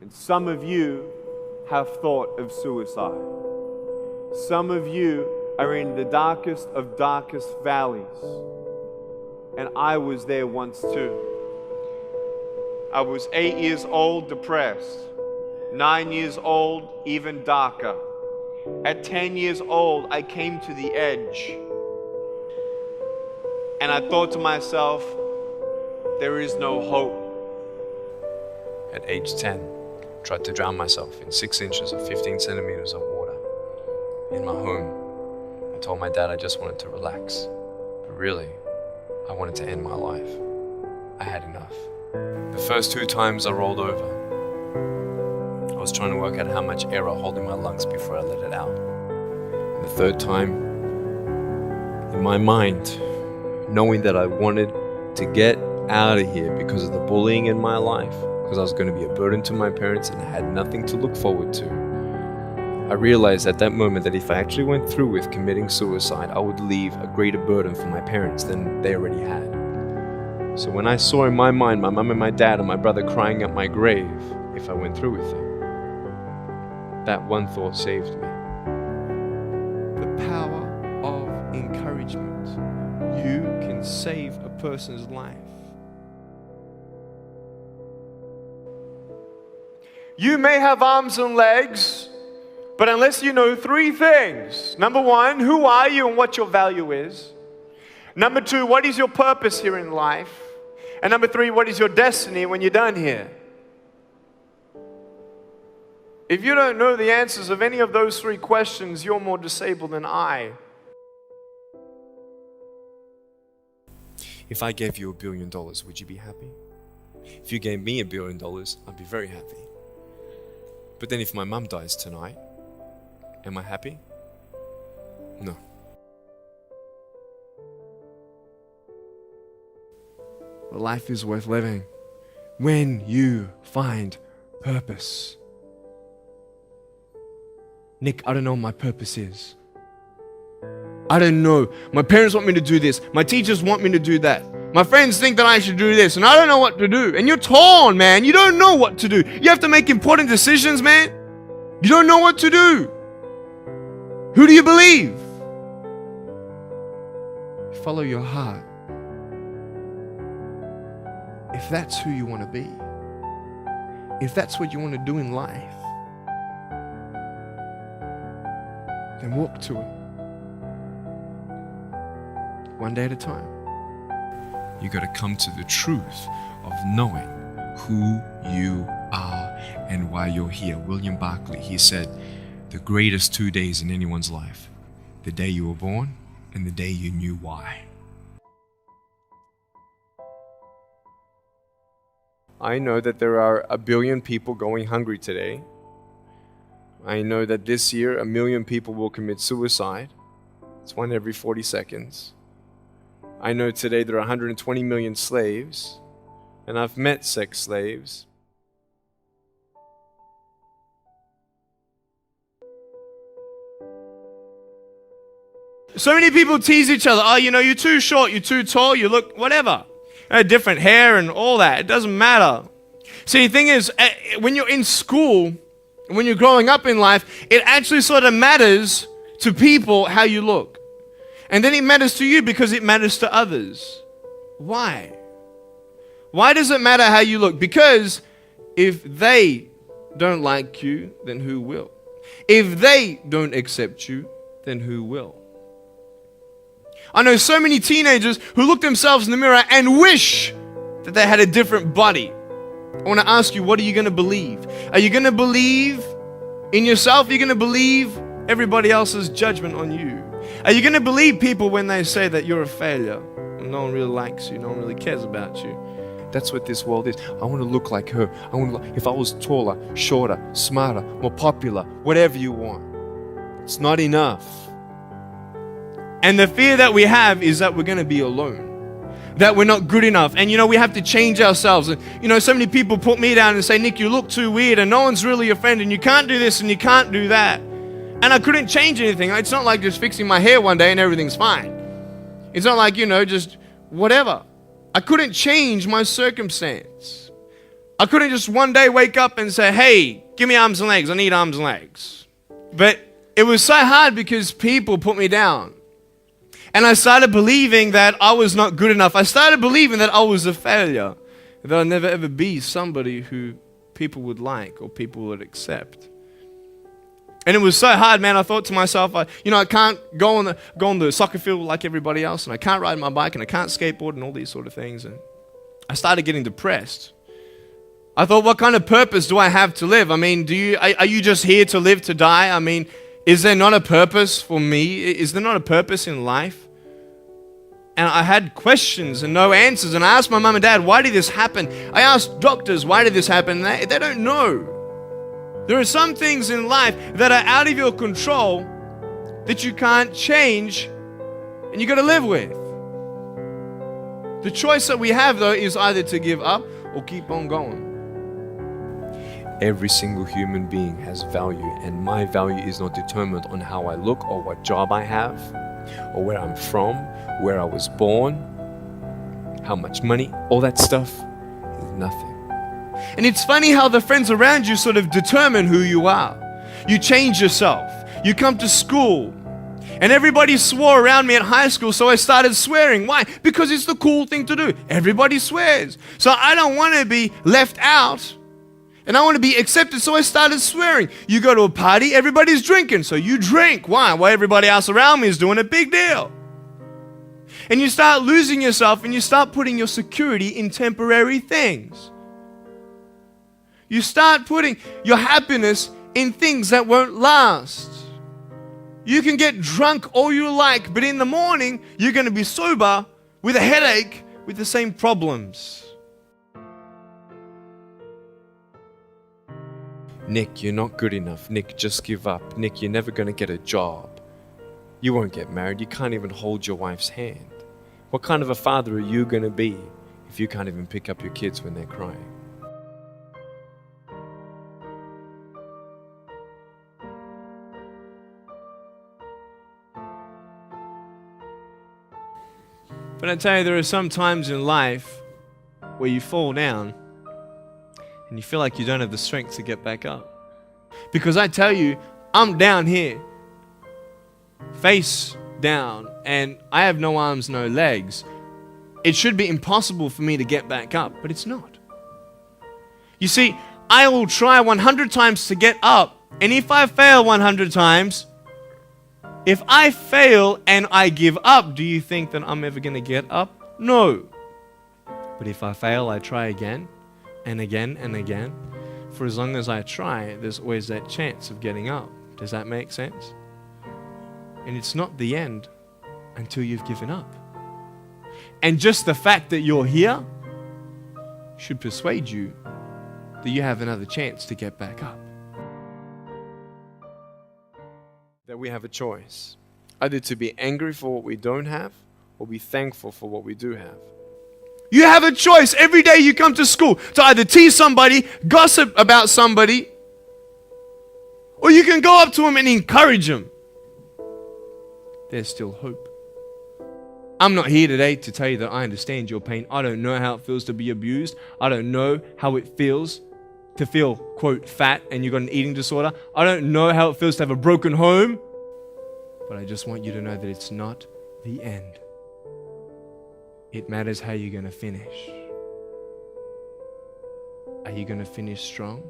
And some of you have thought of suicide. Some of you are in the darkest of darkest valleys. And I was there once too. I was 8 years old, depressed. 9 years old, even darker. At 10 years old, I came to the edge. And I thought to myself, there is no hope. At age 10, tried to drown myself in 6 inches or 15 centimeters of water. In my home, I told my dad I just wanted to relax. But really, I wanted to end my life. I had enough. The first 2 times I rolled over, I was trying to work out how much air I hold in my lungs before I let it out. And the third time, in my mind, knowing that I wanted to get out of here because of the bullying in my life, because I was going to be a burden to my parents and I had nothing to look forward to, I realized at that moment that if I actually went through with committing suicide, I would leave a greater burden for my parents than they already had. So when I saw in my mind my mum and my dad and my brother crying at my grave if I went through with it, that one thought saved me. The power of encouragement. You can save a person's life. You may have arms and legs, but unless you know 3 things. Number 1, who are you and what your value is? Number 2, what is your purpose here in life? And number 3, what is your destiny when you're done here? If you don't know the answers of any of those 3 questions, you're more disabled than I. If I gave you $1 billion, would you be happy? If you gave me $1 billion, I'd be very happy. But then if my mum dies tonight, am I happy? No. Life is worth living when you find purpose. Nick, I don't know what my purpose is. I don't know. My parents want me to do this. My teachers want me to do that. My friends think that I should do this, and I don't know what to do. And you're torn, man. You don't know what to do. You have to make important decisions, man. You don't know what to do. Who do you believe? Follow your heart. If that's who you want to be, if that's what you want to do in life, then walk to it. One day at a time. You got to come to the truth of knowing who you are and why you're here. William Barclay, he said, the greatest 2 days in anyone's life, the day you were born and the day you knew why. I know that there are 1 billion people going hungry today. I know that this year 1 million people will commit suicide. It's 1 every 40 seconds. I know today there are 120 million slaves, and I've met sex slaves. So many people tease each other. Oh, you know, you're too short, you're too tall, you look whatever. Different hair and all that. It doesn't matter. See, the thing is, when you're in school, when you're growing up in life, it actually sort of matters to people how you look. And then it matters to you because it matters to others. Why? Why does it matter how you look? Because if they don't like you, then who will? If they don't accept you, then who will? I know so many teenagers who look themselves in the mirror and wish that they had a different body. I want to ask you, what are you going to believe? Are you going to believe in yourself? Are you going to believe everybody else's judgment on you? Are you going to believe people when they say that you're a failure? No one really likes you. No one really cares about you. That's what this world is. I want to look like her. I want to look, if I was taller, shorter, smarter, more popular, whatever you want. It's not enough. And the fear that we have is that we're going to be alone, that we're not good enough. And, you know, we have to change ourselves. And, you know, so many people put me down and say, Nick, you look too weird and no one's really your friend and you can't do this and you can't do that. And I couldn't change anything. It's not like just fixing my hair one day and everything's fine. It's not like, you know, just whatever. I couldn't change my circumstance. I couldn't just one day wake up and say, hey, give me arms and legs. I need arms and legs. But it was so hard because people put me down. And I started believing that I was not good enough. I started believing that I was a failure. That I'd never ever be somebody who people would like or people would accept. And it was so hard, man. I thought to myself, I can't go on the soccer field like everybody else, and I can't ride my bike, and I can't skateboard, and all these sort of things. And I started getting depressed. I thought, what kind of purpose do I have to live? I mean, are you just here to live to die? I mean, is there not a purpose for me? Is there not a purpose in life? And I had questions and no answers. And I asked my mum and dad, why did this happen? I asked doctors, why did this happen? They don't know. There are some things in life that are out of your control that you can't change and you got to live with. The choice that we have, though, is either to give up or keep on going. Every single human being has value, and my value is not determined on how I look or what job I have or where I'm from, where I was born, how much money, all that stuff is nothing. And it's funny how the friends around you sort of determine who you are. You change yourself. You come to school. And everybody swore around me at high school, so I started swearing. Why? Because it's the cool thing to do. Everybody swears. So I don't want to be left out. And I want to be accepted, so I started swearing. You go to a party, everybody's drinking, so you drink. Why? Well, everybody else around me is doing a big deal. And you start losing yourself, and you start putting your security in temporary things. You start putting your happiness in things that won't last. You can get drunk all you like, but in the morning, you're going to be sober with a headache with the same problems. Nick, you're not good enough. Nick, just give up. Nick, you're never going to get a job. You won't get married. You can't even hold your wife's hand. What kind of a father are you going to be if you can't even pick up your kids when they're crying? But I tell you, there are some times in life where you fall down and you feel like you don't have the strength to get back up. Because I tell you, I'm down here, face down, and I have no arms, no legs. It should be impossible for me to get back up, but it's not. You see, I will try 100 times to get up, and if I fail 100 times, if I fail and I give up, do you think that I'm ever going to get up? No. But if I fail, I try again and again and again. For as long as I try, there's always that chance of getting up. Does that make sense? And it's not the end until you've given up. And just the fact that you're here should persuade you that you have another chance to get back up. That we have a choice, either to be angry for what we don't have or be thankful for what we do have. You have a choice every day you come to school to either tease somebody, gossip about somebody, or you can go up to them and encourage them. There's still hope. I'm not here today to tell you that I understand your pain. I don't know how it feels to be abused. I don't know how it feels to feel, quote, fat and you've got an eating disorder. I don't know how it feels to have a broken home. But I just want you to know that it's not the end. It matters how you're going to finish. Are you going to finish strong?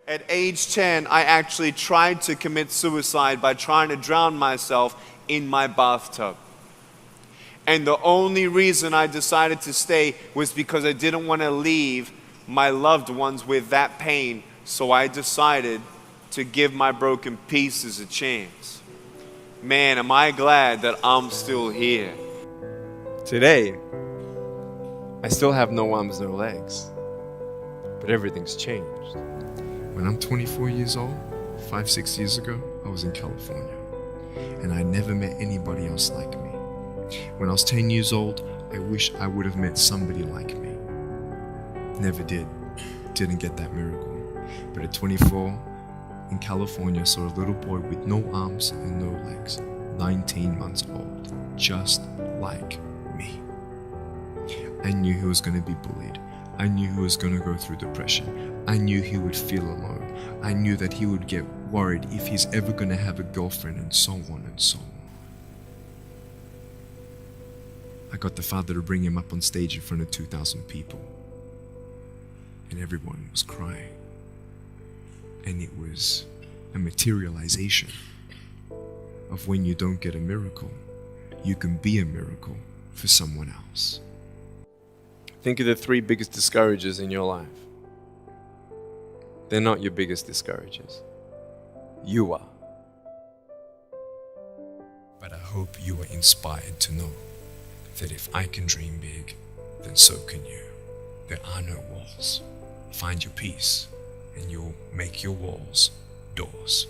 At age 10, I actually tried to commit suicide by trying to drown myself in my bathtub. And the only reason I decided to stay was because I didn't want to leave my loved ones with that pain. So I decided to give my broken pieces a chance. Man, am I glad that I'm still here. Today, I still have no arms, no legs, but everything's changed. When I'm 24 years old, 5-6 years ago, I was in California, and I never met anybody else like me. When I was 10 years old, I wish I would have met somebody like me. Never did. Didn't get that miracle. But at 24, in California, I saw a little boy with no arms and no legs, 19 months old, just like me. I knew he was going to be bullied. I knew he was going to go through depression. I knew he would feel alone. I knew that he would get worried if he's ever going to have a girlfriend, and so on and so on. I got the father to bring him up on stage in front of 2,000 people. And everyone was crying. And it was a materialization of when you don't get a miracle, you can be a miracle for someone else. Think of the 3 biggest discouragers in your life. They're not your biggest discouragers. You are. But I hope you are inspired to know that if I can dream big, then so can you. There are no walls. Find your peace, and you'll make your walls doors.